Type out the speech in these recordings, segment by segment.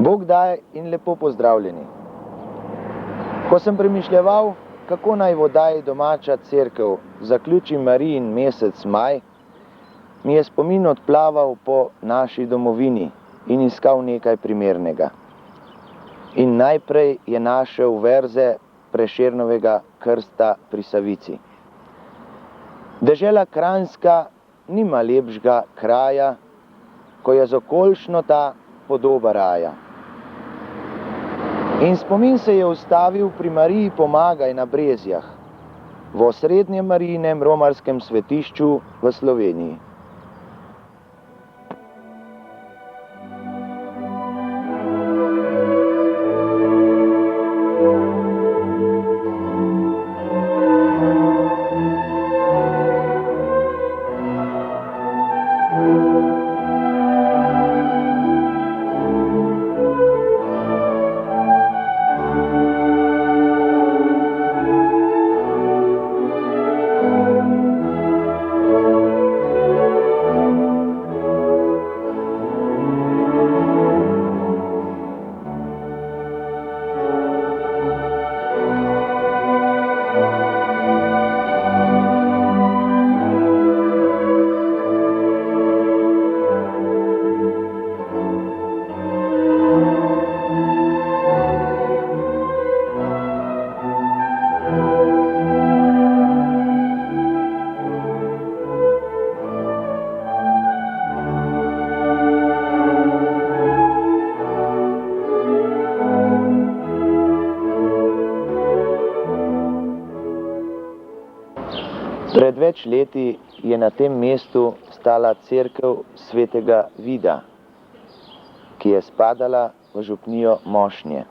Bog daj in lepo pozdravljeni. Ko sem premišljeval, kako naj v oddaji Domača cerkev zaključi Marijin mesec maj, mi je spomin odplaval po naši domovini in iskal nekaj primernega. In najprej je našel verze Prešernovega Krsta pri Savici. Dežela Kranjska nima lepšega kraja, ko je zokoljšno ta podoba raja. In spomin se je ustavil pri Mariji Pomagaj na Brezjah, v osrednjem Marijinem romarskem svetišču v Sloveniji. Pred več leti je na tem mestu stala cerkev svetega Vida, ki je spadala v župnijo Mošnje.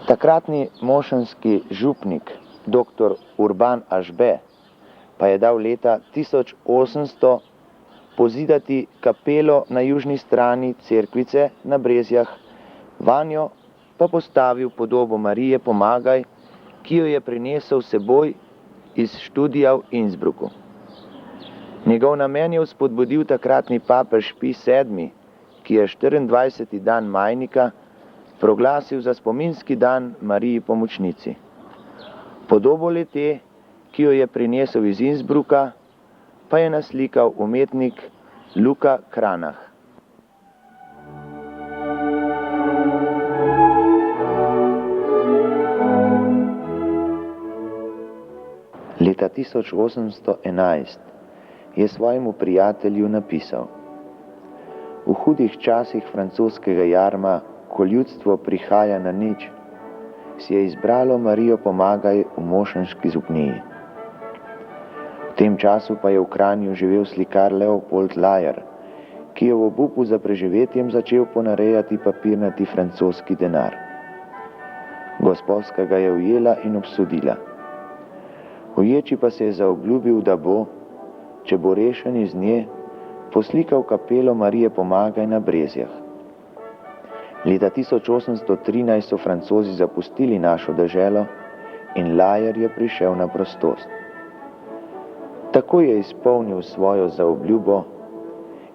Takratni mošenski župnik, dr. Urban Ažbe, pa je dal leta 1800 pozidati kapelo na južni strani cerkvice na Brezjah, vanjo pa postavil podobo Marije Pomagaj, ki jo je prinesel seboj iz študija v Innsbrucku. Njegov namen je vzpodbudil takratni papež Pij VII, ki je 24. dan majnika proglasil za spominski dan Mariji Pomočnici. Podobo le-te, ki jo je prinesel iz Innsbrucka, pa je naslikal umetnik Luka Cranach. Leta 1811 je svojemu prijatelju napisal: V hudih časih francoskega jarma, ko ljudstvo prihaja na nič, si je izbralo Marijo Pomagaj v mošenški župniji. V tem času pa je v Kranju živel slikar Leopold Lajer, ki je v obupu za preživetjem začel ponarejati papirnati francoski denar. Gosposka ga je ujela in obsodila. Uječi pa se je zaobljubil, da bo, če bo rešen iz nje, poslikal kapelo Marije Pomagaj na Brezjah. Leta 1813 so Francozi zapustili našo deželo in Lajer je prišel na prostost. Tako je izpolnil svojo zaobljubo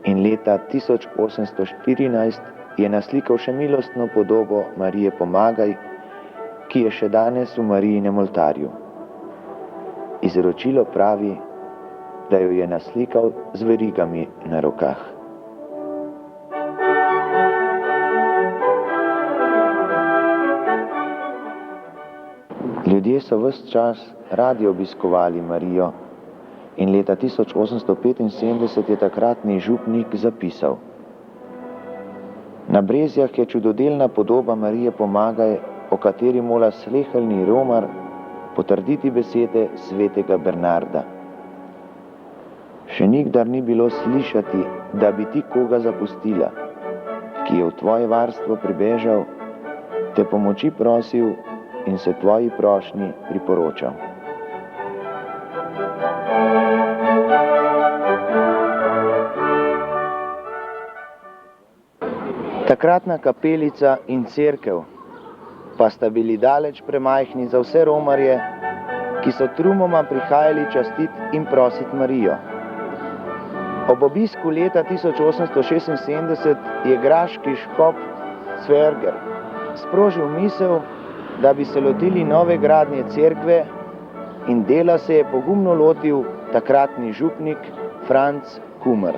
in leta 1814 je naslikal še milostno podobo Marije Pomagaj, ki je še danes v Marijinem oltarju. Izročilo pravi, da jo je naslikal z verigami na rokah. Ljudje so ves čas radi obiskovali Marijo in leta 1875 je takratni župnik zapisal: Na Brezjah je čudodelna podoba Marije Pomagaj, o kateri mora sleherni romar potrditi besede svetega Bernarda. Še nikdar ni bilo slišati, da bi ti koga zapustila, ki je v tvoje varstvo pribežal, te pomoči prosil in se tvoji prošnji priporočal. Takratna kapelica in cerkev pa sta bili daleč premajhni za vse romarje, ki so trumoma prihajali častit in prosit Marijo. Ob obisku leta 1876 je graški škof Cverger sprožil misel, da bi se lotili nove gradnje cerkve, in dela se je pogumno lotil takratni župnik Franc Kumar.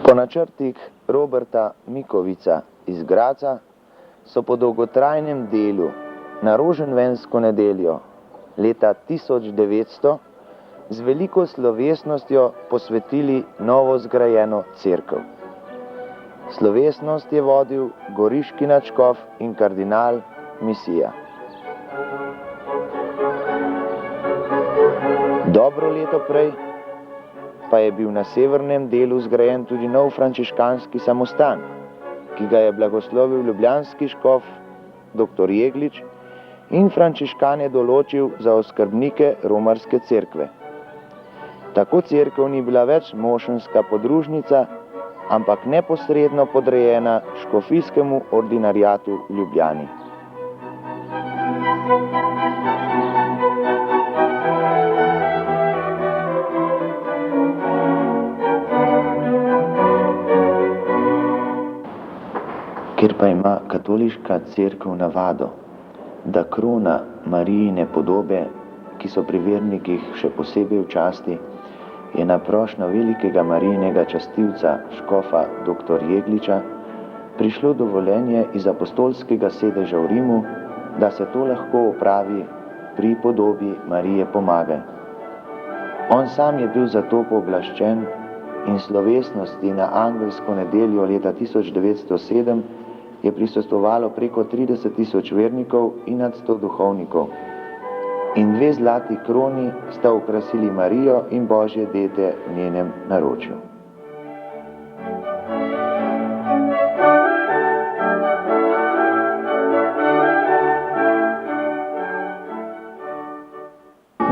Po načrtih Roberta Mikovica iz Graca so po dolgotrajnem delu na roženvensko nedeljo leta 1900 z veliko slovesnostjo posvetili novo zgrajeno cerkev. Slovesnost je vodil goriški nadškof in kardinal Misija. Dobro leto prej pa je bil na severnem delu zgrajen tudi nov frančiškanski samostan, ki ga je blagoslovil ljubljanski škof dr. Jeglič in frančiškane določil za oskrbnike romarske cerkve. Tako cerkev ni bila več mošenska podružnica, ampak neposredno podrejena škofijskemu ordinariatu v Ljubljani. Ker pa ima katoliška cerkev navado, da krona Marijine podobe, ki so pri vernikih še posebej v časti, je na prošnjo velikega Marijinega častilca škofa dr. Jegliča prišlo dovoljenje iz apostolskega sedeža v Rimu, da se to lahko opravi pri podobi Marije Pomagaj. On sam je bil zato pooblaščen in slovesnosti na angelsko nedeljo leta 1907 je prisostvovalo preko 30.000 vernikov in nad 100 duhovnikov. In 2 zlati kroni sta okrasili Marijo in Božje dete v njenem naročju.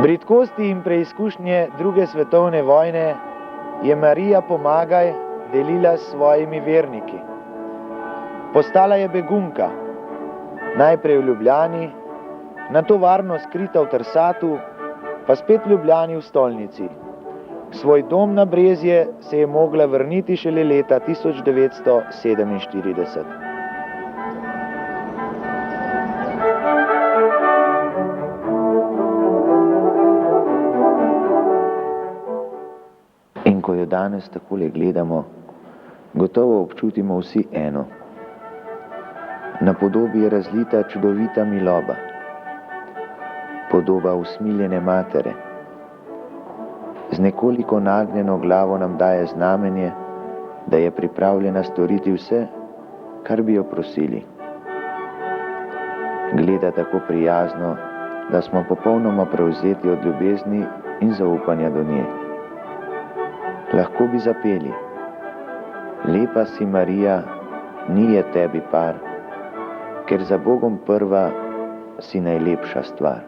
Bridkosti in preizkušnje 2. svetovne vojne je Marija Pomagaj delila s svojimi verniki. Postala je begunka, najprej v Ljubljani, nato varno skrita v Trsatu, pa spet v Ljubljani v stolnici. V svoj dom na Brezje se je mogla vrniti šele leta 1947. In ko jo danes takole gledamo, gotovo občutimo vsi eno. Na podobi je razlita čudovita miloba, podoba usmiljene matere. Z nekoliko nagnjeno glavo nam daje znamenje, da je pripravljena storiti vse, kar bi jo prosili. Gleda tako prijazno, da smo popolnoma prevzeti od ljubezni in zaupanja do nje. Lahko bi zapeli: lepa si Marija, ni je tebi par, ker za Bogom prva si najlepša stvar.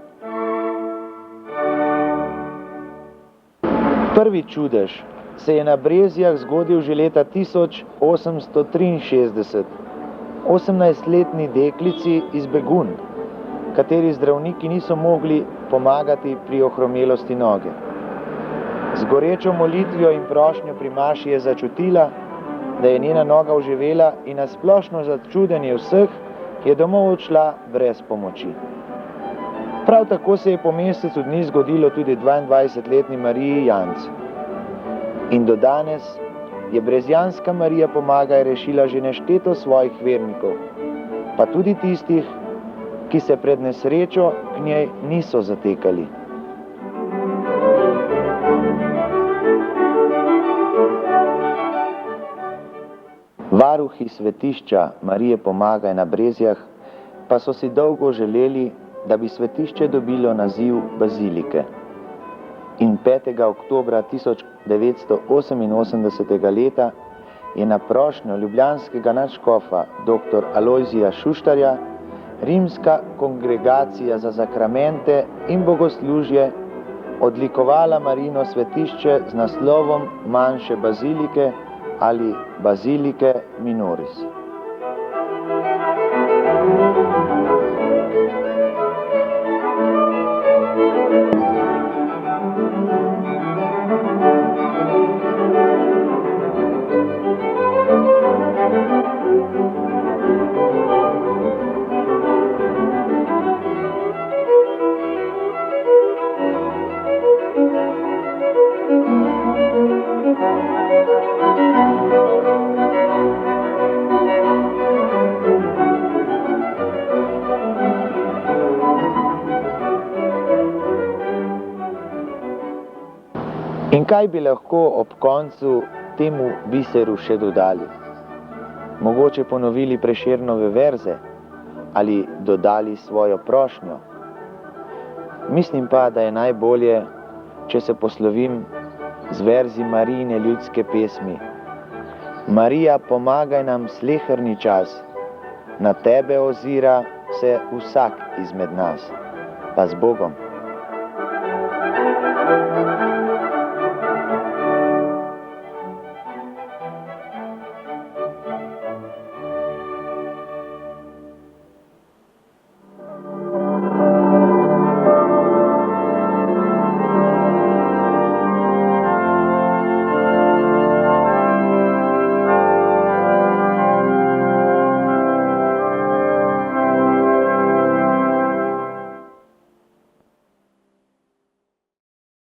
Prvi čudež se je na Brezjah zgodil že leta 1863, 18-letni deklici iz Begun, kateri zdravniki niso mogli pomagati pri ohromelosti noge. Z gorečo molitvijo in prošnjo pri maši je začutila, da je njena noga oživela, in na splošno začudenje vseh je domov odšla brez pomoči. Prav tako se je po mesecu dni zgodilo tudi 22-letni Mariji Janc. In do danes je brezjanska Marija Pomagaj rešila že nešteto svojih vernikov, pa tudi tistih, ki se pred nesrečo k njej niso zatekali. Varuhi svetišča Marije Pomagaj na Brezjah pa so si dolgo želeli, da bi svetišče dobilo naziv bazilike. In 5. oktobra 1988. leta je na prošnjo ljubljanskega nadškofa dr. Alojzija Šuštarja rimska kongregacija za zakramente in bogoslužje odlikovala Marijino svetišče z naslovom manjše bazilike ali bazilike minoris. Kaj bi lahko ob koncu temu biseru še dodali? Mogoče ponovili Prešernove verze ali dodali svojo prošnjo? Mislim pa, da je najbolje, če se poslovim z verzi Marijine ljudske pesmi. Marija, pomagaj nam sleherni čas, na tebe ozira se vsak izmed nas. Pa z Bogom.